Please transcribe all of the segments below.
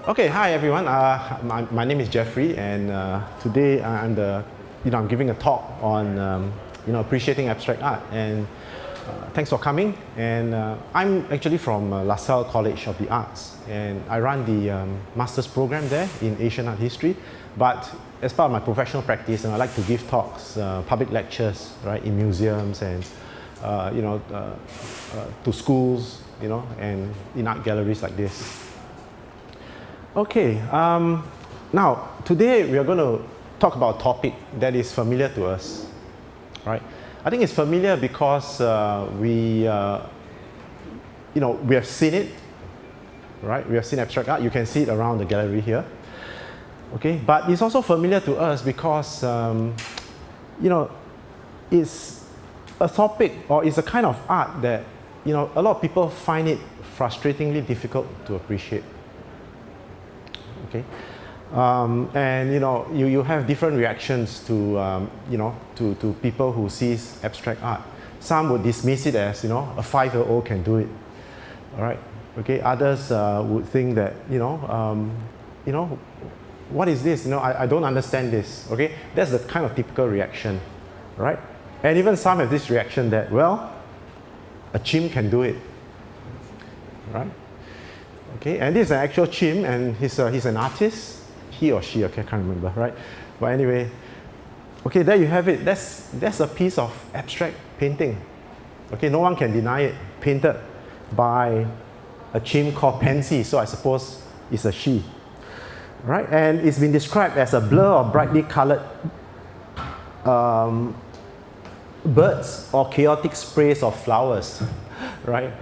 Okay, hi everyone. My name is Jeffrey, and today I'm giving a talk on appreciating abstract art. And thanks for coming. And I'm actually from LaSalle College of the Arts, and I run the master's program there in Asian art history. But as part of my professional practice, I like to give talks, public lectures, right, in museums and to schools, and in art galleries like this. Okay, now today we are going to talk about a topic that is familiar to us, right? I think it's familiar because we have seen it, right? We have seen abstract art. You can see it around the gallery here. Okay, but it's also familiar to us because it's a topic, or it's a kind of art that a lot of people find it frustratingly difficult to appreciate. Okay, and you have different reactions to to people who sees abstract art. Some would dismiss it as a 5-year-old can do it. All right. Okay. Others would think that what is this? I don't understand this. Okay. That's the kind of typical reaction, right? And even some have this reaction that, well, a chimp can do it, right? Okay, and this is an actual chimp, and he's an artist, he or she, okay, I can't remember, right? But anyway, okay, there you have it. That's a piece of abstract painting. Okay, no one can deny it. Painted by a chimp called Pansy, so I suppose it's a she, right? And it's been described as a blur of brightly colored birds or chaotic sprays of flowers, right?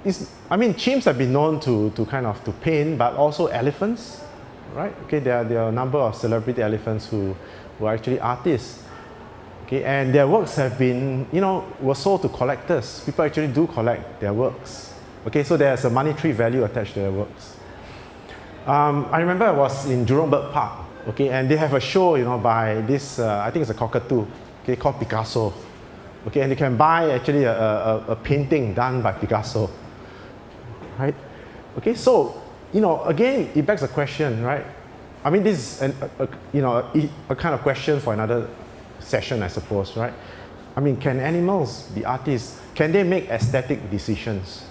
Chimps have been known to paint, but also elephants, right? Okay, there are a number of celebrity elephants who are actually artists. Okay, and their works have been, were sold to collectors. People actually do collect their works. Okay, so there's a monetary value attached to their works. I remember I was in Jurong Bird Park, okay, and they have a show, by this, I think it's a cockatoo, okay, called Picasso. Okay, and you can buy actually a painting done by Picasso. Right? Okay, so, again, it begs a question, right? I mean, this is a kind of question for another session, I suppose, right? I mean, can animals be artists? Can they make aesthetic decisions?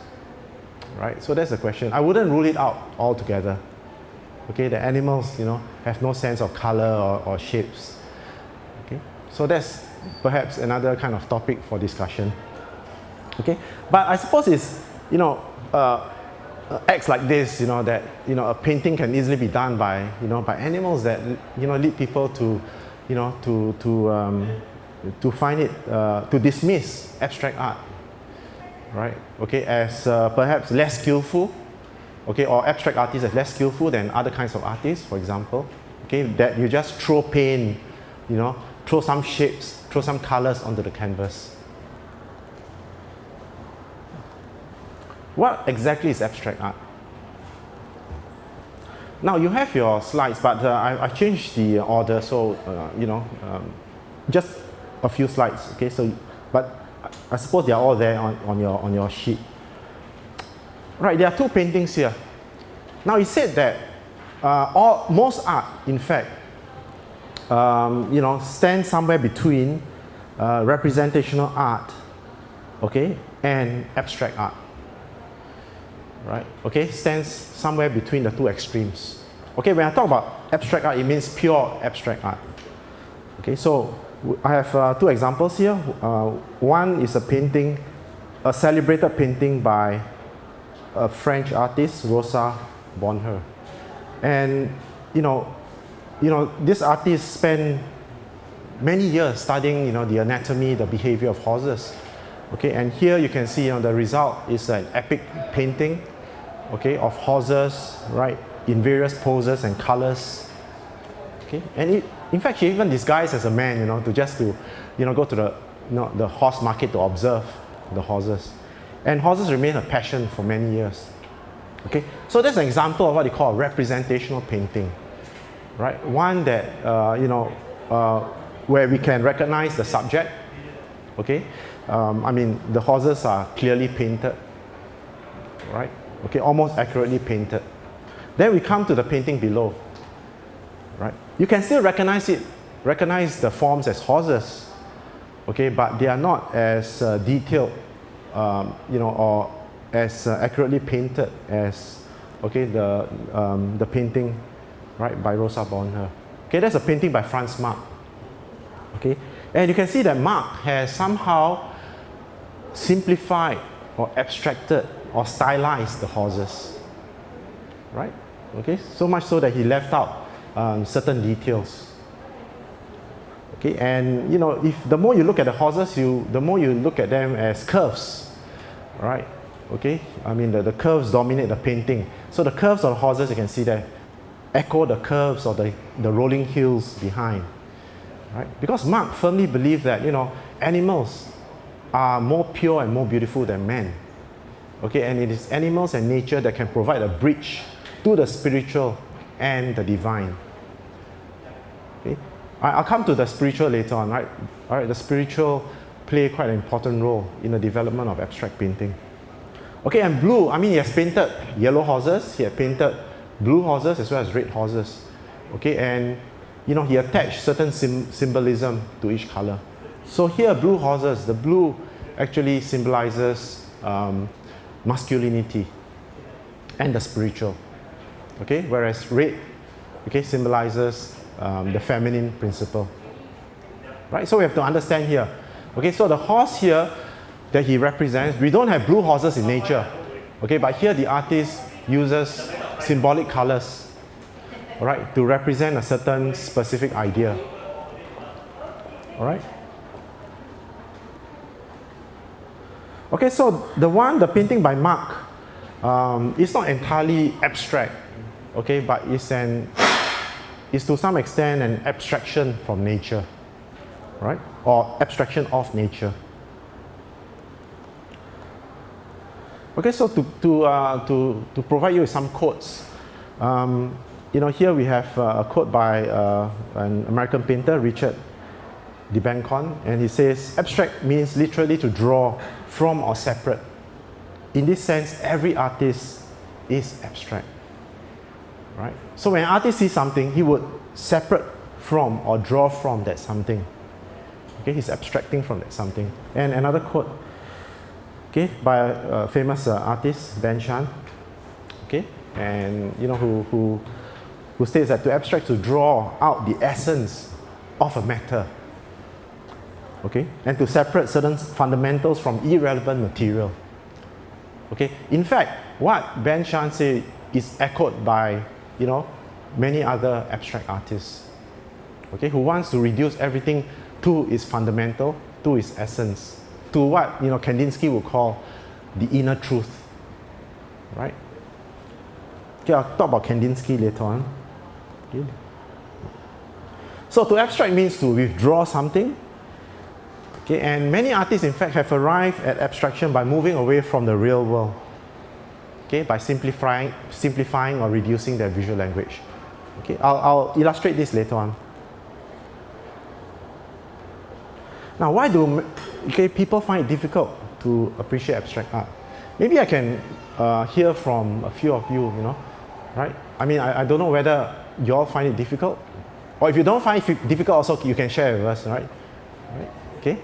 Right? So that's the question. I wouldn't rule it out altogether. Okay, the animals, have no sense of color or shapes. Okay, so that's perhaps another kind of topic for discussion. Okay, but I suppose it's, acts like this, that a painting can easily be done by by animals that lead people to to find it to dismiss abstract art, right? Okay, as perhaps less skillful, okay, or abstract artists as less skillful than other kinds of artists, for example. Okay, that you just throw paint, throw some shapes, throw some colors onto the canvas. What exactly is abstract art? Now you have your slides, but I changed the order, so just a few slides. Okay, so but I suppose they are all there on your sheet. Right, there are two paintings here. Now it said that most art, in fact, stands somewhere between representational art, okay, and abstract art. Right? Okay, stands somewhere between the two extremes. Okay, when I talk about abstract art, it means pure abstract art. Okay, so I have two examples here. One is a painting, a celebrated painting by a French artist, Rosa Bonheur. And this artist spent many years studying the anatomy, the behavior of horses. Okay, and here you can see the result is an epic painting, okay, of horses, right, in various poses and colors. Okay, and in fact, she even disguised as a man, to go to the horse market to observe the horses. And horses remain a passion for many years. Okay, so that's an example of what they call a representational painting, right? One that where we can recognize the subject. Okay, the horses are clearly painted, right? okay, almost accurately painted. Then we come to the painting below, right? You can still recognize the forms as horses, okay, but they are not as detailed, or as accurately painted as, okay, the painting, right, by Rosa Bonheur. Okay, that's a painting by Franz Marc. Okay, and you can see that Marc has somehow simplified or abstracted or stylized the horses, right? Okay, so much so that he left out certain details. Okay, and if the more you look at the horses, the more you look at them as curves, right? Okay, I mean the curves dominate the painting. So the curves of the horses, you can see that echo the curves of the rolling hills behind, right? Because Marc firmly believed that animals are more pure and more beautiful than men. Okay, and it is animals and nature that can provide a bridge to the spiritual and the divine. Okay, I'll come to the spiritual later on, right? All right, the spiritual play quite an important role in the development of abstract painting. Okay, and blue, I mean, he has painted yellow horses, he had painted blue horses as well as red horses. Okay, and he attached certain symbolism to each color. So here, blue horses, the blue actually symbolizes masculinity and the spiritual. Okay, whereas red, okay, symbolizes the feminine principle. Right, so we have to understand here. Okay, so the horse here that he represents, we don't have blue horses in nature. Okay, but here the artist uses symbolic colors, all right, to represent a certain specific idea. All right. Okay, so the painting by Marc, it's not entirely abstract, okay, but it's to some extent an abstraction from nature, right, or abstraction of nature. Okay, so to provide you with some quotes, here we have a quote by an American painter, Richard Debnacon, and he says, abstract means literally to draw from or separate. In this sense, every artist is abstract, right? So when an artist sees something, he would separate from or draw from that something. Okay, he's abstracting from that something. And another quote, okay, by a famous artist, Ben Shahn, okay, and who states that to abstract, to draw out the essence of a matter, okay, and to separate certain fundamentals from irrelevant material. Okay, in fact, what Ben Shahn said is echoed by many other abstract artists, okay, who wants to reduce everything to its fundamental, to its essence, to what Kandinsky would call the inner truth, right? Okay, I'll talk about Kandinsky later on. Okay. So to abstract means to withdraw something. Okay, and many artists, in fact, have arrived at abstraction by moving away from the real world. Okay, by simplifying or reducing their visual language. Okay, I'll illustrate this later on. Now, why do people find it difficult to appreciate abstract art? Maybe I can hear from a few of you, right? I mean, I don't know whether you all find it difficult, or if you don't find it difficult, also you can share with us, right? Okay.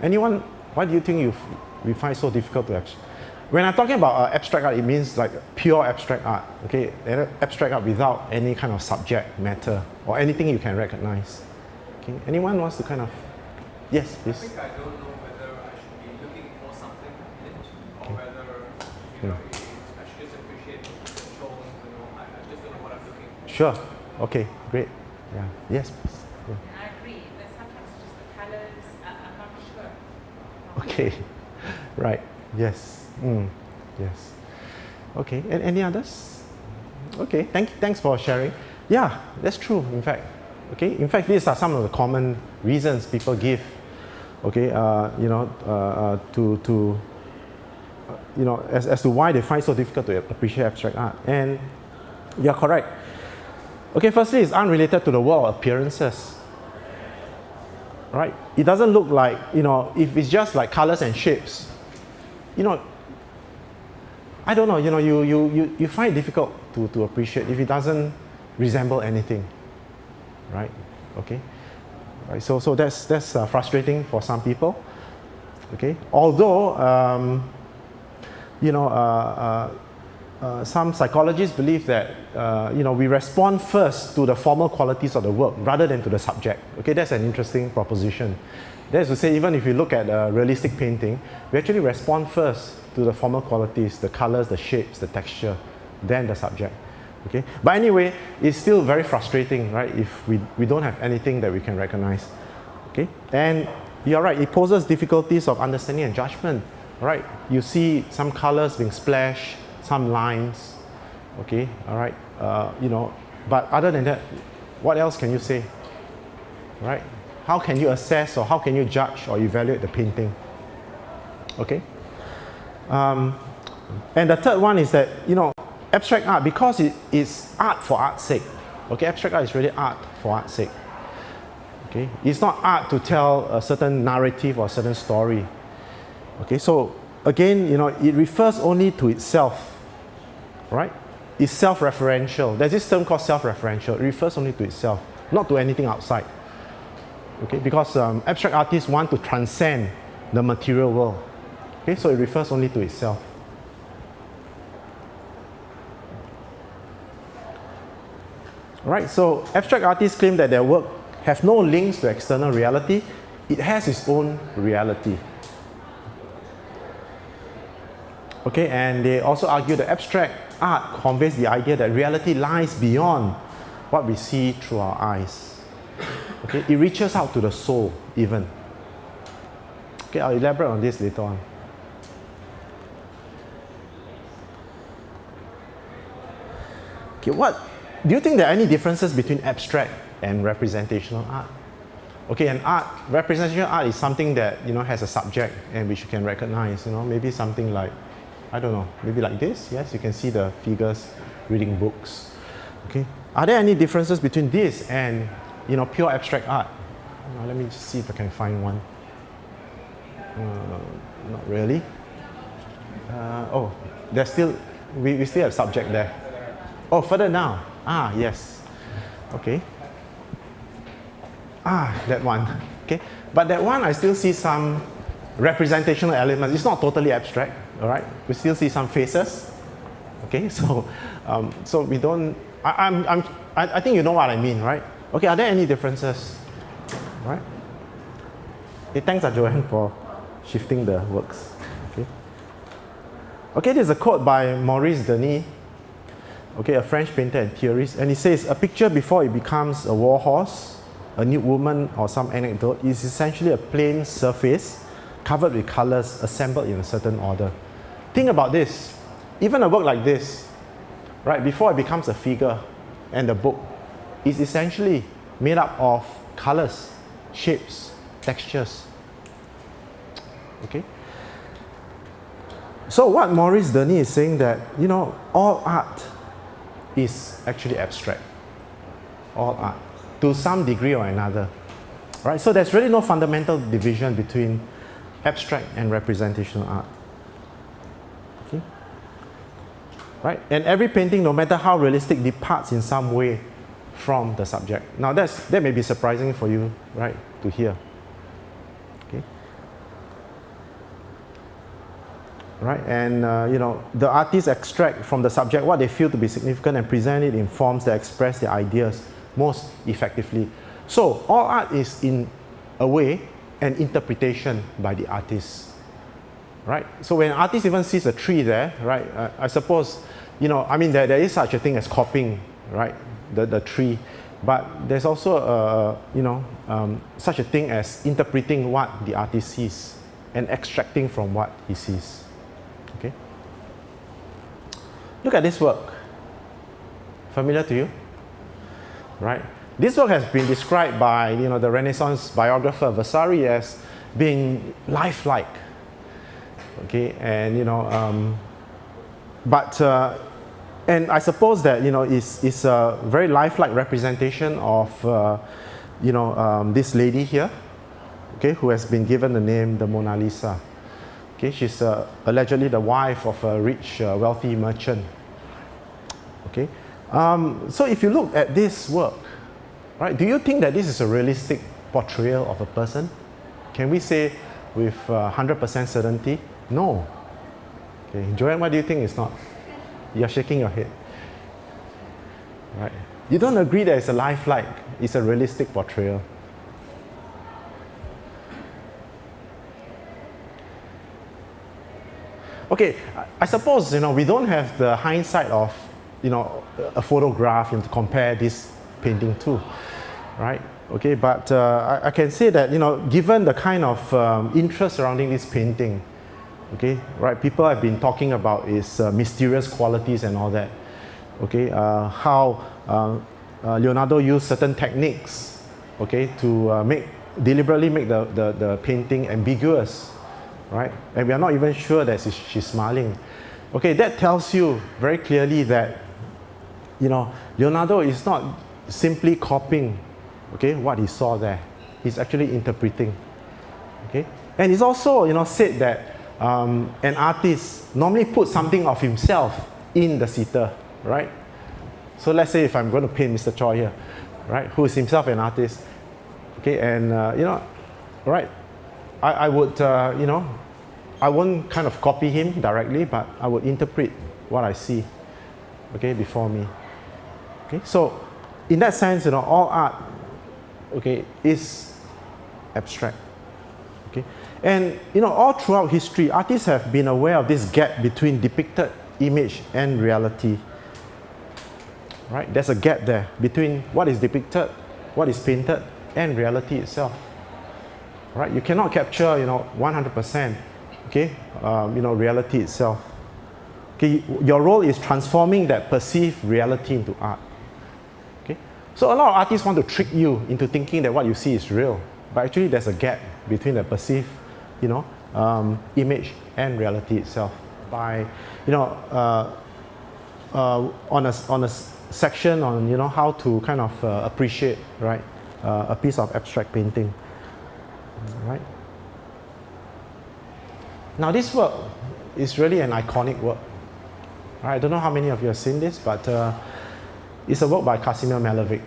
Anyone? Why do you think we find it so difficult to abstract? When I'm talking about abstract art, it means like pure abstract art. Okay, abstract art without any kind of subject matter or anything you can recognize. Okay. Anyone wants to kind of? Yes, please. I think I don't know whether I should be looking for something in it, or whether I should just appreciate the control. I just don't know what I'm looking for. Sure. Okay. Great. Yeah. Yes, please. Yeah. I agree, but sometimes just the colors, I'm not sure. Okay. Right. Yes. Yes. Okay. And any others? Okay. Thanks for sharing. Yeah, that's true. In fact. Okay. In fact, these are some of the common reasons people give. Okay. As to why they find it so difficult to appreciate abstract art. And you're correct. Okay. Firstly, it's unrelated to the world of appearances. Right? It doesn't look like, if it's just like colors and shapes, I don't know, you find it difficult to appreciate if it doesn't resemble anything, right? Okay, right. So that's frustrating for some people. Okay, although some psychologists believe that we respond first to the formal qualities of the work rather than to the subject. Okay, that's an interesting proposition. That is to say, even if you look at a realistic painting, we actually respond first to the formal qualities, the colors, the shapes, the texture, then the subject. Okay, but anyway, it's still very frustrating, right? If we don't have anything that we can recognize. Okay, and you're right, it poses difficulties of understanding and judgment. Right, you see some colors being splashed, some lines. Okay, all right, but other than that, what else can you say? Right? How can you assess or how can you judge or evaluate the painting? Okay. And the third one is that, abstract art, because it is art for art's sake. Okay, abstract art is really art for art's sake. Okay, it's not art to tell a certain narrative or a certain story. Okay, so again, it refers only to itself, right? It's self-referential. There's this term called self-referential. It refers only to itself, not to anything outside. Okay, because abstract artists want to transcend the material world. Okay, so it refers only to itself. Right, so abstract artists claim that their work have no links to external reality. It has its own reality. Okay, and they also argue that abstract art conveys the idea that reality lies beyond what we see through our eyes. Okay, it reaches out to the soul even. Okay, I'll elaborate on this later on. Okay, do you think there are any differences between abstract and representational art? Okay, and representational art is something that has a subject and which you can recognize. Maybe something like, I don't know, maybe like this. Yes, you can see the figures reading books. Okay, are there any differences between this and pure abstract art? Let me just see if I can find one. Not really. There's still we still have subject there. Oh, further down. Yes. Okay. That one. Okay, but that one I still see some representational elements. It's not totally abstract. All right. We still see some faces. Okay. So we don't. I think you know what I mean, right? Okay. Are there any differences? Right. Okay. Thanks, Joanne, for shifting the works. Okay. Okay. This is a quote by Maurice Denis. Okay, a French painter and theorist, and he says, a picture before it becomes a war horse, a nude woman, or some anecdote is essentially a plain surface covered with colors assembled in a certain order. Think about this. Even a work like this, right, before it becomes a figure and a book, is essentially made up of colors, shapes, textures. Okay? So what Maurice Denis is saying that, all art is actually abstract. All art, to some degree or another. Right? So there's really no fundamental division between abstract and representational art. Okay? Right? And every painting, no matter how realistic, departs in some way from the subject. Now that may be surprising for you, right, to hear. Okay? Right, and the artists extract from the subject what they feel to be significant and present it in forms that express their ideas most effectively. So all art is, in a way, an interpretation by the artist. Right. So when an artist even sees a tree there, right, I suppose, there is such a thing as copying, right, the tree, but there's also such a thing as interpreting what the artist sees and extracting from what he sees. Okay. Look at this work. Familiar to you? Right? This work has been described by the Renaissance biographer Vasari as being lifelike. Okay, and and I suppose that it's a very lifelike representation of this lady here, okay, who has been given the name the Mona Lisa. Okay, she's allegedly the wife of a rich, wealthy merchant. Okay, so if you look at this work, right, do you think that this is a realistic portrayal of a person? Can we say with 100% certainty? No. Okay, Joanne, what do you think it's not? You're shaking your head. Right. You don't agree that it's a lifelike, it's a realistic portrayal. Okay, I suppose, we don't have the hindsight of, a photograph to compare this painting to, right? Okay, but I can say that, given the kind of interest surrounding this painting, okay, right, people have been talking about its mysterious qualities and all that, okay, how Leonardo used certain techniques, okay, to deliberately make the painting ambiguous, right? And we are not even sure that she's smiling. Okay, that tells you very clearly that, Leonardo is not simply copying, okay, what he saw there. He's actually interpreting, okay? And it's also, said that an artist normally puts something of himself in the sitter, right? So let's say if I'm going to paint Mr. Choi here, right, who is himself an artist, okay, and, right, I would, I won't kind of copy him directly, but I would interpret what I see, okay, before me. Okay, so in that sense, all art, okay, is abstract. Okay, and all throughout history, artists have been aware of this gap between depicted image and reality. Right, there's a gap there between what is depicted, what is painted, and reality itself. Right, you cannot capture 100%, okay, reality itself. Okay, your role is transforming that perceived reality into art. Okay, so a lot of artists want to trick you into thinking that what you see is real, but actually there's a gap between the perceived, image and reality itself. By, on a section on how to kind of appreciate, right, a piece of abstract painting. Right. Now this work is really an iconic work. Right? I don't know how many of you have seen this, but it's a work by Kazimir Malevich,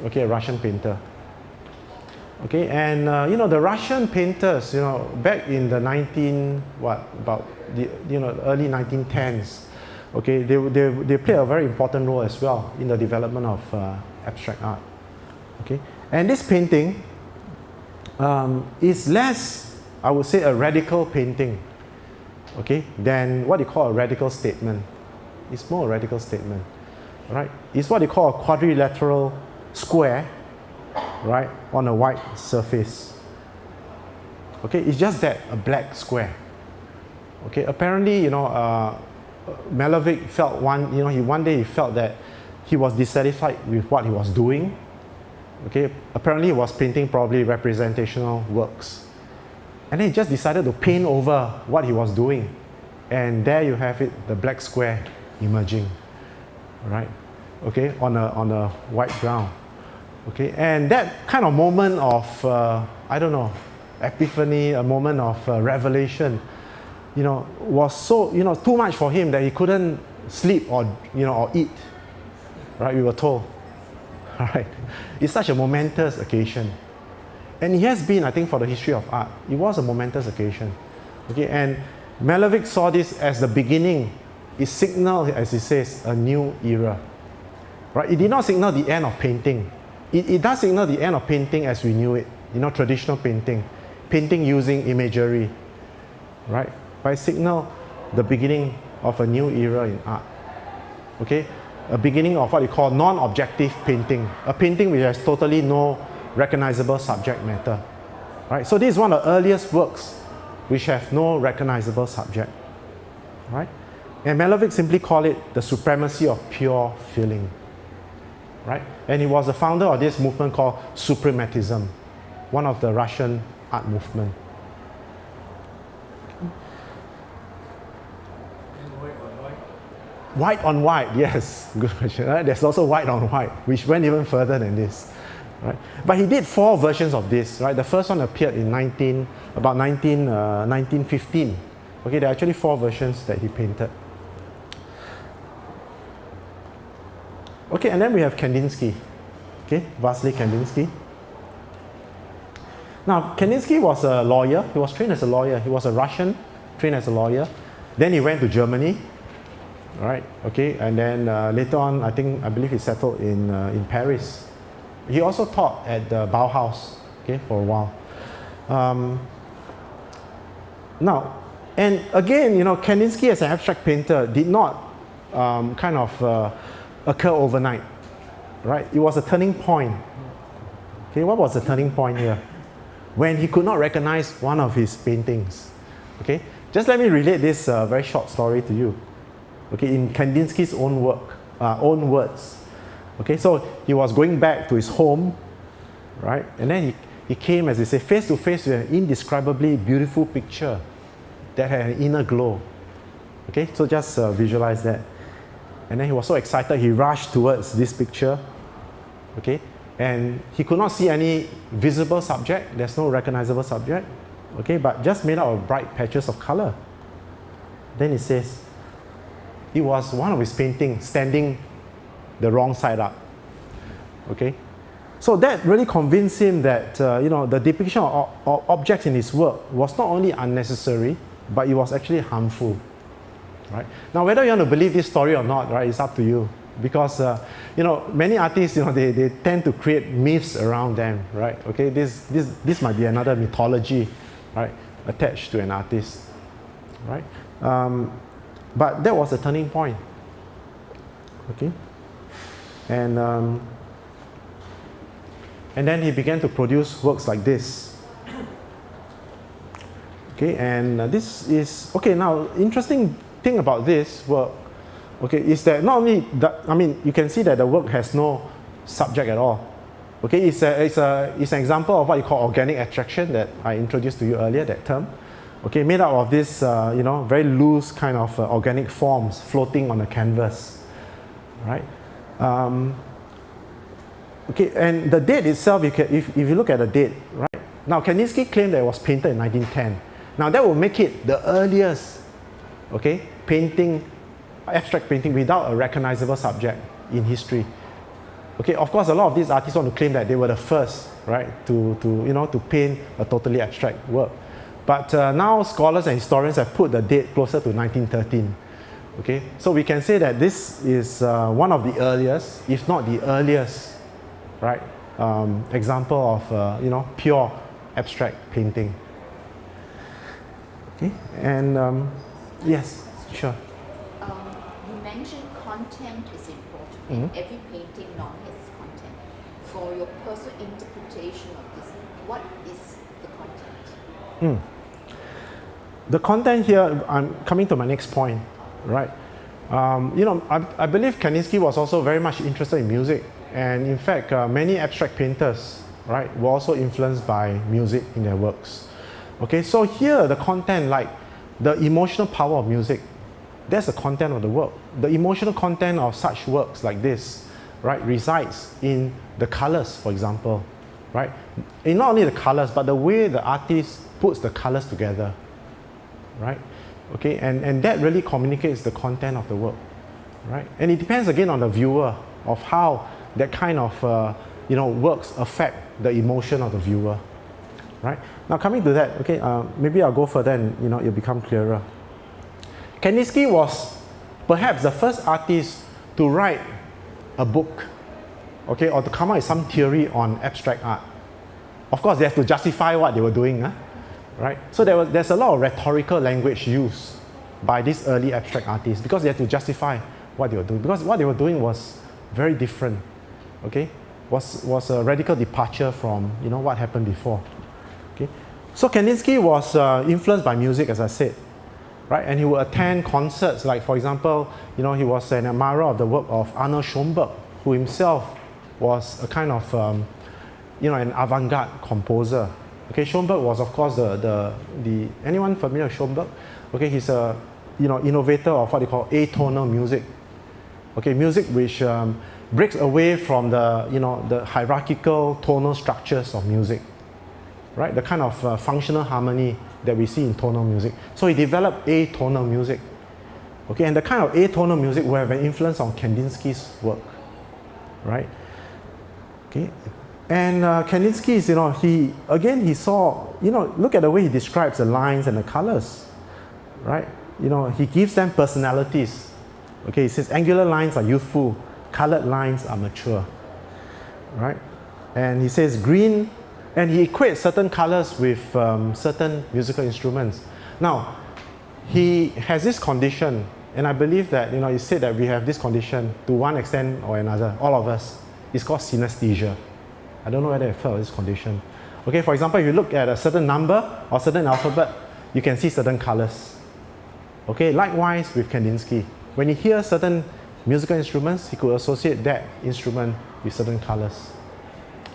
okay, a Russian painter. Okay, and the Russian painters, back in the early 1910s, okay, they play a very important role as well in the development of abstract art. Okay, and this painting is less, I would say, a radical painting, okay, than what you call a radical statement. It's more a radical statement, right? It's what you call a quadrilateral square, right, on a white surface. Okay, it's just that, a black square. Okay, apparently, Malevich felt one day he felt that he was dissatisfied with what he was doing. Okay, apparently he was painting probably representational works. And then he just decided to paint over what he was doing. And there you have it, the black square emerging, right? Okay, on a white ground. Okay, and that kind of moment of, epiphany, a moment of revelation, was so, too much for him that he couldn't sleep or eat, right? We were told. Right. It's such a momentous occasion. And it has been, I think, for the history of art. It was a momentous occasion. Okay, and Malevich saw this as the beginning. It signaled, as he says, a new era. Right? It did not signal the end of painting. It does signal the end of painting as we knew it. Traditional painting. Painting using imagery. Right? But it signaled the beginning of a new era in art. Okay? A beginning of what you call non-objective painting, a painting which has totally no recognizable subject matter. Right? So this is one of the earliest works which have no recognizable subject. Right? And Malevich simply called it the supremacy of pure feeling. Right? And he was the founder of this movement called suprematism, one of the Russian art movement. White on white, yes, good question. Right? There's also white on white, which went even further than this. Right? But he did 4 versions of this. Right? The first one appeared in 1915. Okay, there are actually 4 versions that he painted. Okay, and then we have Kandinsky. Okay, Vasily Kandinsky. Now, Kandinsky was a lawyer. He was trained as a lawyer. He was a Russian, trained as a lawyer. Then he went to Germany, right? Okay, and then later on, I believe he settled in Paris. He also taught at the Bauhaus, okay, for a while. Now, and again, you know, Kandinsky as an abstract painter did not occur overnight, right? It was a turning point. Okay, what was the turning point here? When he could not recognize one of his paintings. Okay, just let me relate this very short story to you. Okay, in Kandinsky's own words. Okay, so he was going back to his home, right? And then he came, as they say, face to face with an indescribably beautiful picture that had an inner glow. Okay, so just visualize that. And then he was so excited, he rushed towards this picture. Okay, and he could not see any visible subject. There's no recognizable subject. Okay, but just made out of bright patches of color. Then he says, it was one of his paintings standing the wrong side up. Okay, so that really convinced him that the depiction of objects in his work was not only unnecessary, but it was actually harmful. Right? Now, whether you want to believe this story or not, right, it's up to you. Because many artists, they tend to create myths around them, right? Okay, this might be another mythology, right, attached to an artist, right? But that was a turning point. Okay, and then he began to produce works like this. Okay, and this is okay. Now, interesting thing about this work, okay, is that not only that, you can see that the work has no subject at all. Okay, it's an example of what you call organic abstraction that I introduced to you earlier, that term. Okay, made out of this, very loose kind of organic forms floating on the canvas, right? Okay, and the date itself, if you look at the date, right? Now, Kandinsky claimed that it was painted in 1910. Now, that will make it the earliest, okay, abstract painting without a recognizable subject in history. Okay, of course, a lot of these artists want to claim that they were the first, right, to paint a totally abstract work. But now scholars and historians have put the date closer to 1913. Okay, so we can say that this is one of the earliest, if not the earliest, right, example of pure abstract painting. Okay, and yes, sure. You mentioned content is important. Every painting now has its content. For your personal interpretation of this, what is the content? The content here, I'm coming to my next point, right? I believe Kandinsky was also very much interested in music, and in fact, many abstract painters, right, were also influenced by music in their works. Okay, so here the content, like the emotional power of music, that's the content of the work. The emotional content of such works like this, right, resides in the colors, for example, right? In not only the colors, but the way the artist puts the colors together, right? Okay, and that really communicates the content of the work, right? And it depends again on the viewer of how that kind of works affect the emotion of the viewer, right? Now coming to that, okay, maybe I'll go further and it'll become clearer. Kandinsky was perhaps the first artist to write a book, okay, or to come up with some theory on abstract art. Of course, they have to justify what they were doing, right? So there's a lot of rhetorical language used by these early abstract artists because they had to justify what they were doing. Because what they were doing was very different, okay? Was a radical departure from what happened before. Okay, so Kandinsky was influenced by music, as I said, right? And he would attend concerts, like for example, he was an admirer of the work of Arnold Schoenberg, who himself was a kind of an avant-garde composer. Okay, Schoenberg was of course the anyone familiar with Schoenberg? Okay, he's a innovator of what they call atonal music. Okay, music which breaks away from the hierarchical tonal structures of music, right? The kind of functional harmony that we see in tonal music. So he developed atonal music. Okay, and the kind of atonal music will have an influence on Kandinsky's work, right? Okay, and Kandinsky's, he saw, look at the way he describes the lines and the colors, right? He gives them personalities. Okay, he says angular lines are youthful, colored lines are mature, right? And he says green, and he equates certain colors with certain musical instruments. Now, he has this condition, and I believe that, he said that we have this condition to one extent or another, all of us. It's called synesthesia. I don't know whether you've heard of this condition. Okay, for example, if you look at a certain number or certain alphabet, you can see certain colors. Okay, likewise with Kandinsky. When he hears certain musical instruments, he could associate that instrument with certain colors.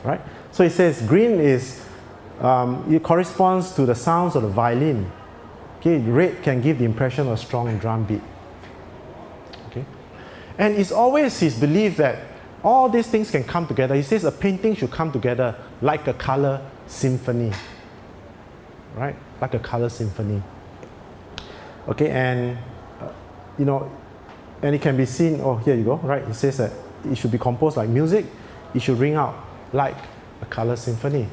Right? So he says green it corresponds to the sounds of the violin. Okay, red can give the impression of a strong drum beat. Okay? And it's always his belief that all these things can come together. He says a painting should come together like a color symphony. Right? Like a color symphony. Okay, and and it can be seen, here you go, right? It says that it should be composed like music, it should ring out like a color symphony.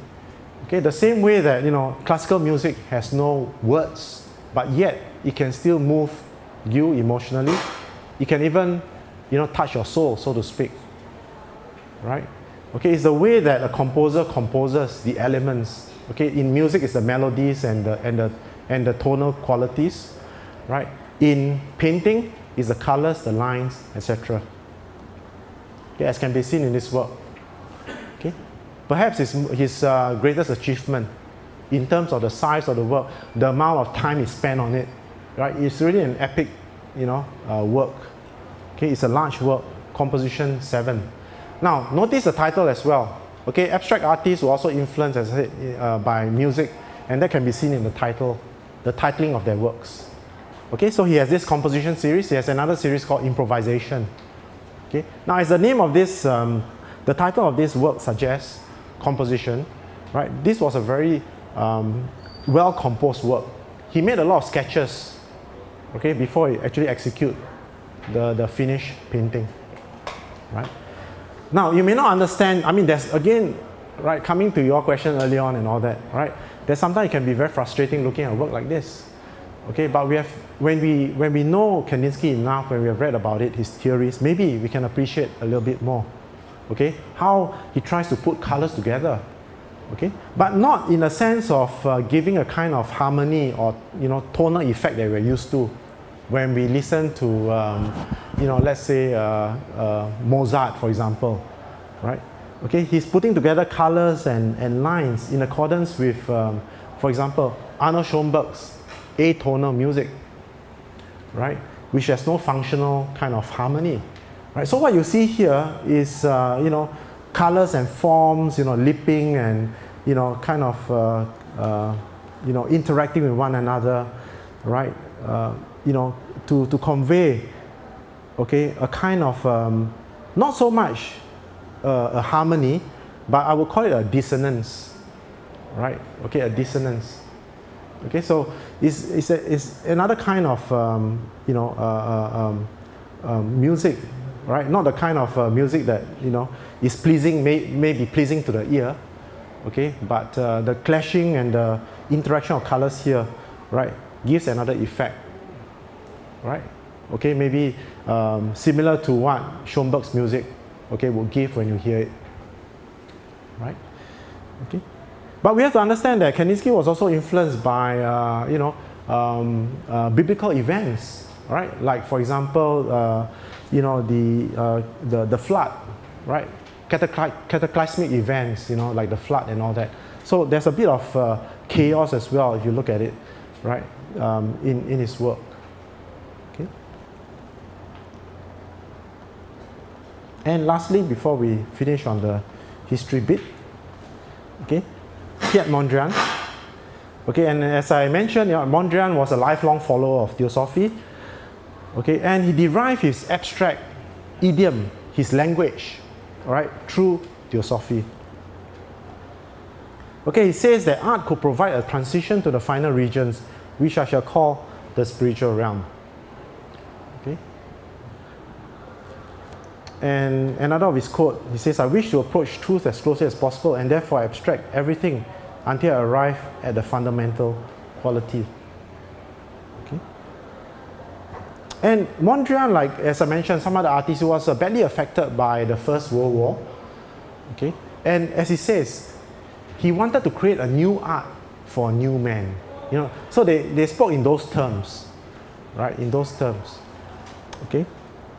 Okay, the same way that, classical music has no words, but yet it can still move you emotionally. It can even, touch your soul, so to speak. Right? Okay, it's the way that a composer composes the elements. Okay, in music it's the melodies and the tonal qualities. Right? In painting, it's the colors, the lines, etc. Okay, as can be seen in this work. Okay? Perhaps his greatest achievement in terms of the size of the work, the amount of time he spent on it. Right? It's really an epic, work. Okay, it's a large work, Composition 7. Now, notice the title as well. Okay, abstract artists were also influenced, as I said, by music, and that can be seen in the title, the titling of their works. Okay, so he has this composition series. He has another series called Improvisation. Okay, now as the name of this, the title of this work suggests, composition, right? This was a very well composed work. He made a lot of sketches, okay, before he actually execute the finished painting, right? Now you may not understand. I mean, there's again, right, coming to your question early on and all that, right? There's sometimes it can be very frustrating looking at work like this. Okay, but when we know Kandinsky enough, when we have read about it, his theories, maybe we can appreciate a little bit more. Okay, how he tries to put colors together. Okay, but not in a sense of giving a kind of harmony or tonal effect that we're used to when we listen to let's say Mozart, for example, right? Okay, he's putting together colors and lines in accordance with, for example, Arnold Schoenberg's atonal music, right, which has no functional kind of harmony, right? So what you see here is colors and forms, lipping and kind of interacting with one another, right? To convey, okay, a kind of not so much a harmony, but I would call it a dissonance, right? Okay, a dissonance. Okay, so it's another kind of music, right? Not the kind of music that is pleasing, may be pleasing to the ear, okay? But the clashing and the interaction of colors here, right, gives another effect, right? Okay, maybe similar to what Schoenberg's music, okay, will give when you hear it, right? Okay. But we have to understand that Kandinsky was also influenced by, biblical events, right? Like, for example, the flood, right? Cataclysmic events, like the flood and all that. So there's a bit of chaos as well if you look at it, right? In his work. Okay. And lastly, before we finish on the history bit, okay. Piet Mondrian. Okay, and as I mentioned, Mondrian was a lifelong follower of Theosophy. Okay, and he derived his abstract idiom, his language, all right, through Theosophy. Okay, he says that art could provide a transition to the final regions, which I shall call the spiritual realm. Okay. And another of his quote, he says, I wish to approach truth as closely as possible and therefore abstract everything until I arrive at the fundamental quality. Okay. And Mondrian, like as I mentioned, some other artists, he was badly affected by the First World War. Okay. And as he says, he wanted to create a new art for a new man. You know, so they spoke in those terms, right? In those terms. Okay.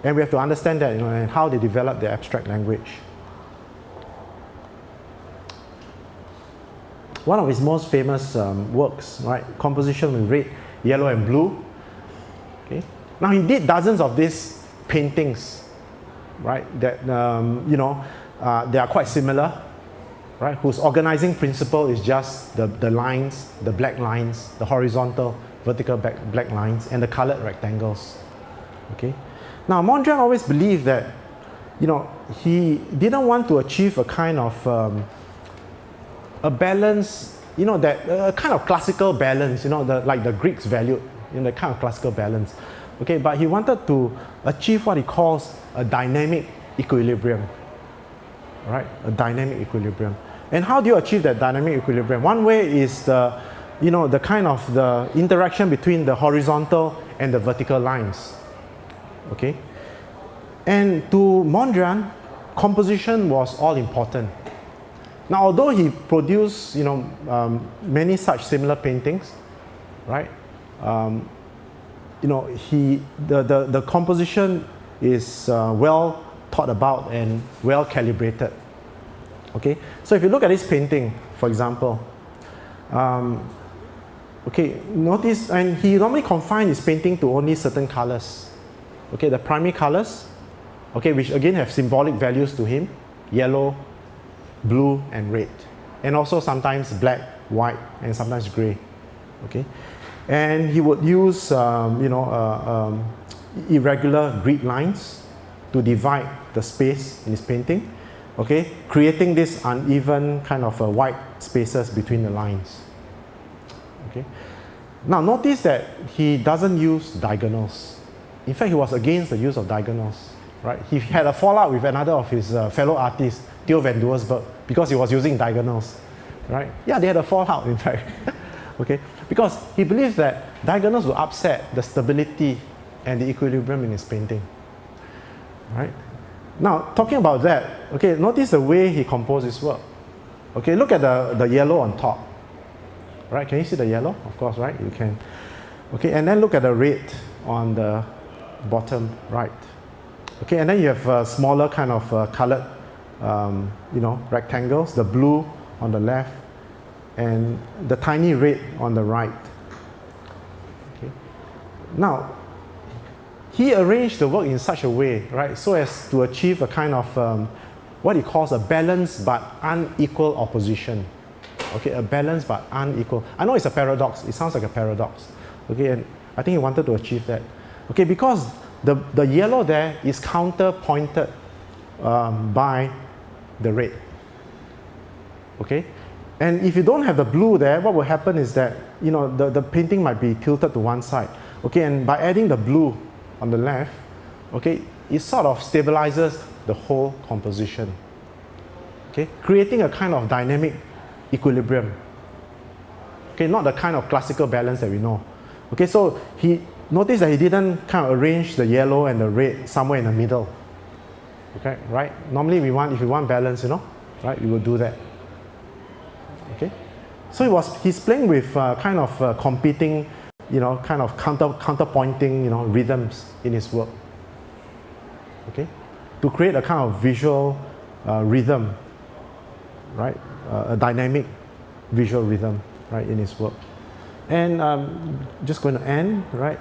And we have to understand that, you know, and how they develop their abstract language. One of his most famous works, right? Composition in red, yellow, and blue. Okay. Now he did dozens of these paintings, right? That you know, they are quite similar, right? Whose organizing principle is just the lines, the black lines, the horizontal, vertical black lines, and the colored rectangles. Okay. Now, Mondrian always believed that, you know, he didn't want to achieve a kind of a balance, you know, that a kind of classical balance, you know, like the Greeks valued, you know, the kind of classical balance. Okay, but he wanted to achieve what he calls a dynamic equilibrium, right? A dynamic equilibrium. And how do you achieve that dynamic equilibrium? One way is the, you know, the kind of the interaction between the horizontal and the vertical lines. Okay, and to Mondrian, composition was all important. Now, although he produced, you know, many such similar paintings, right? You know, the composition is well thought about and well calibrated. Okay, so if you look at this painting, for example, okay, notice, and he normally confined his painting to only certain colors. Okay, the primary colors, okay, which again have symbolic values to him: yellow, blue, and red, and also sometimes black, white, and sometimes gray. Okay, and he would use you know, irregular grid lines to divide the space in his painting. Okay, creating this uneven kind of white spaces between the lines. Okay, now notice that he doesn't use diagonals. In fact, he was against the use of diagonals, right? He had a fallout with another of his fellow artists, Theo van Doesburg, because he was using diagonals, right? Yeah, they had a fallout, in fact. Okay, because he believes that diagonals will upset the stability and the equilibrium in his painting, right? Now, talking about that, okay, notice the way he composed his work. Okay, look at the yellow on top, right? Can you see the yellow? Of course, right? You can. Okay, and then look at the red on the bottom right. Okay, and then you have smaller kind of colored, you know, rectangles, the blue on the left, and the tiny red on the right. Okay. Now, he arranged the work in such a way, right, so as to achieve a kind of what he calls a balanced but unequal opposition. Okay, a balanced but unequal. I know it's a paradox. It sounds like a paradox. Okay, and I think he wanted to achieve that. Okay, because the yellow there is counterpointed by the red. Okay, and if you don't have the blue there, what will happen is that, you know, the painting might be tilted to one side. Okay, and by adding the blue on the left, okay, it sort of stabilizes the whole composition. Okay, creating a kind of dynamic equilibrium. Okay, not the kind of classical balance that we know. Okay, so he notice that he didn't kind of arrange the yellow and the red somewhere in the middle. Okay, right? Normally if we want balance, you know, right, we will do that. Okay, so he's playing with kind of competing, you know, kind of counterpointing, you know, rhythms in his work. Okay, to create a kind of visual rhythm, right? A dynamic visual rhythm, right, in his work. And just going to end, right?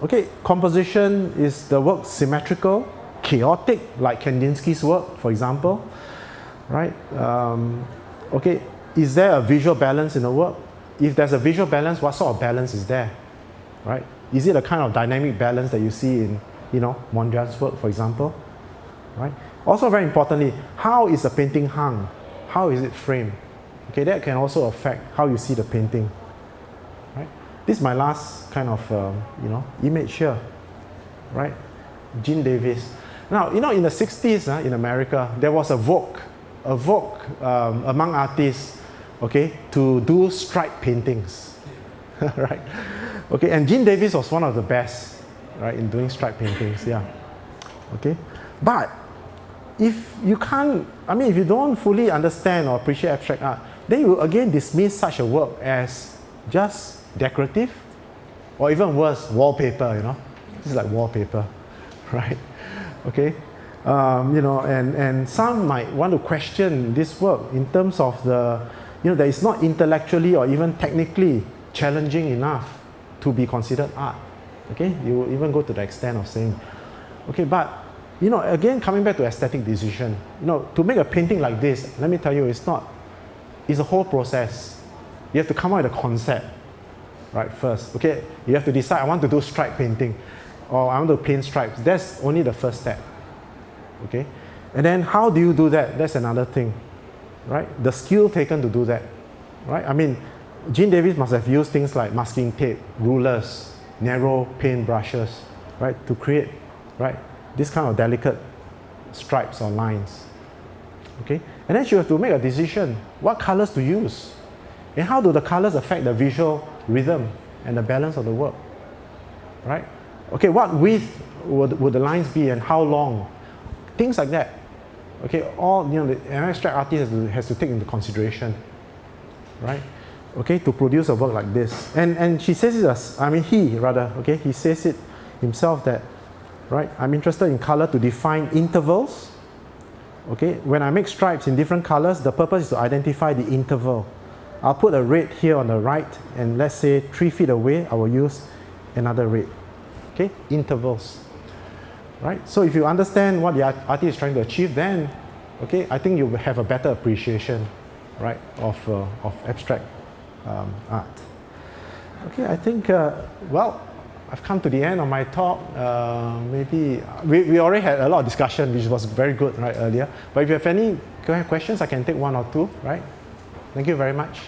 Okay, composition is the work symmetrical, chaotic, like Kandinsky's work, for example, right? Okay, is there a visual balance in the work? If there's a visual balance, what sort of balance is there, right? Is it a kind of dynamic balance that you see in, you know, Mondrian's work, for example, right? Also, very importantly, how is the painting hung? How is it framed? Okay, that can also affect how you see the painting. Right? This is my last kind of image here. Right? Gene Davis. Now, in the 60s in America, there was a vogue among artists, okay, to do stripe paintings. Right? Okay, and Gene Davis was one of the best, right, in doing stripe paintings, yeah. Okay, but if you don't fully understand or appreciate abstract art, then you again dismiss such a work as just decorative, or even worse, wallpaper, This is like wallpaper, right? Okay, and some might want to question this work in terms of that it's not intellectually or even technically challenging enough to be considered art. Okay, you even go to the extent of saying, okay, but again, coming back to aesthetic decision, to make a painting like this, let me tell you, it's a whole process. You have to come up with a concept, right, first. Okay, you have to decide, I want to do stripe painting, or I want to paint stripes. That's only the first step. Okay, and then how do you do that? That's another thing, right? The skill taken to do that, right? I mean, Gene Davis must have used things like masking tape, rulers, narrow paint brushes, right, to create, right, this kind of delicate stripes or lines. Okay, and then you have to make a decision, what colors to use, and how do the colors affect the visual rhythm and the balance of the work, right? Okay, what width would the lines be and how long? Things like that. Okay, all the abstract artist has to take into consideration, right? Okay, to produce a work like this. And he says it he says it himself that, right, I'm interested in color to define intervals. Okay, when I make stripes in different colors, the purpose is to identify the interval. I'll put a red here on the right, and let's say 3 feet away, I will use another red. Okay, intervals. Right? So if you understand what the artist is trying to achieve, then, okay, I think you will have a better appreciation, right, of abstract art. Okay, I think, I've come to the end of my talk. Maybe we already had a lot of discussion, which was very good, right, earlier. But if you have any questions, I can take one or two, right? Thank you very much.